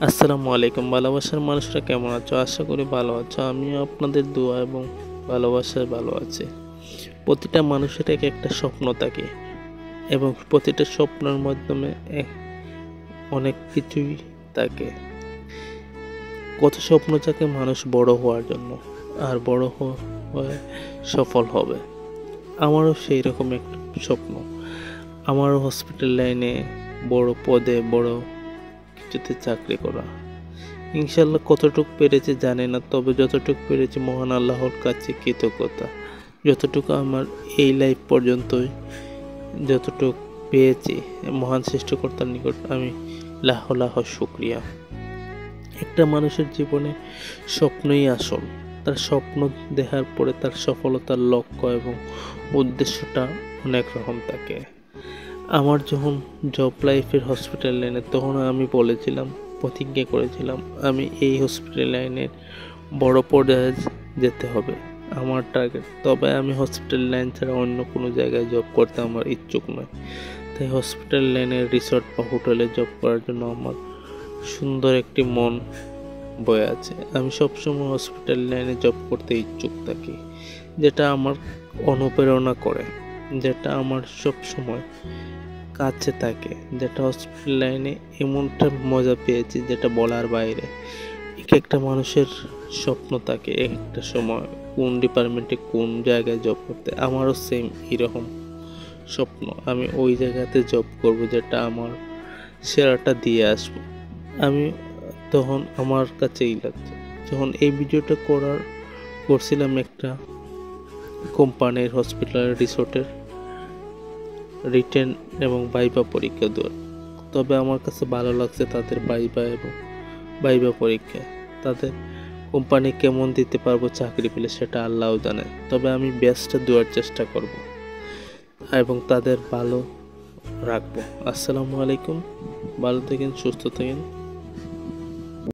আসসালামু আলাইকুম। ভালোবাসার মানুষরা কেমন আছো? আশা করি ভালো আছো। আমিও আপনাদের দোয়া এবং ভালোবাসায় ভালো আছি। প্রতিটা মানুষের এক একটা স্বপ্ন থাকে এবং প্রতিটা স্বপ্নের মাধ্যমে অনেক কিছুই থাকে। কত স্বপ্ন থাকে মানুষ বড় হওয়ার জন্য, আর বড় হয়ে সফল হবে। আমারও সেই রকম একটা স্বপ্ন। আমারও হসপিটাল লাইনে বড় পদে বড় কিছুতে চাকরি করা। ইনশাল্লাহ কতটুক পেরেছি জানি না, তবে যতটুক পেরেছি মহান আল্লাহর কাছে কৃতজ্ঞতা। যতটুকু আমার এই লাইফ পর্যন্তই যতটুক পেয়েছি, মহান সৃষ্টিকর্তার নিকট আমি লাখ লাখ শুকরিয়া। একটা মানুষের জীবনে স্বপ্নই আসল। তার স্বপ্ন দেখার পরে তার সফলতার লক্ষ্য এবং উদ্দেশ্যটা অনেক রকম থাকে। আমার যখন জব লাইফের হসপিটাল লাইনে, তখন আমি বলেছিলাম, প্রতিজ্ঞা করেছিলাম, আমি এই হসপিটাল লাইনের বড় পর্যায়ে যেতে হবে আমার টার্গেট। তবে আমি হসপিটাল লাইন ছাড়া অন্য কোনো জায়গায় জব করতে আমার ইচ্ছুক নয়। তাই হসপিটাল লাইনের রিসর্ট বা হোটেলে জব করার জন্য আমার সুন্দর একটি মন বয়ে আছে। আমি সবসময় হসপিটাল লাইনে জব করতে ইচ্ছুক থাকি, যেটা আমার অনুপ্রেরণা করে, যেটা আমার সব সময় কাছে থাকে, যেটা হসপিটাল লাইনে এমনটা মজা পেয়েছি যেটা বলার বাইরে। এক একটা মানুষের স্বপ্ন থাকে এক একটা সময় কোন ডিপার্টমেন্টে কোন জায়গায় জব করতে। আমারও সেম এরকম স্বপ্ন, আমি ওই জায়গাতে জব করব, যেটা আমার সেরাটা দিয়ে আসবো। আমি তখন আমার কাছেই লাগছে, যখন এই ভিডিওটা করছিলাম একটা কোম্পানির হসপিটাল রিসোর্টের রিটেন এবং ভাইভা পরীক্ষা দেওয়ার। তবে আমার কাছে ভালো লাগছে তাদের ভাইভা পরীক্ষা। তাদের কোম্পানি কেমন দিতে পারবো চাকরি পেলে সেটা আল্লাহও জানে। তবে আমি বেস্টটা দেওয়ার চেষ্টা করব এবং তাদের ভালো রাখবো। আসসালামু আলাইকুম। ভালো থাকেন, সুস্থ থাকেন।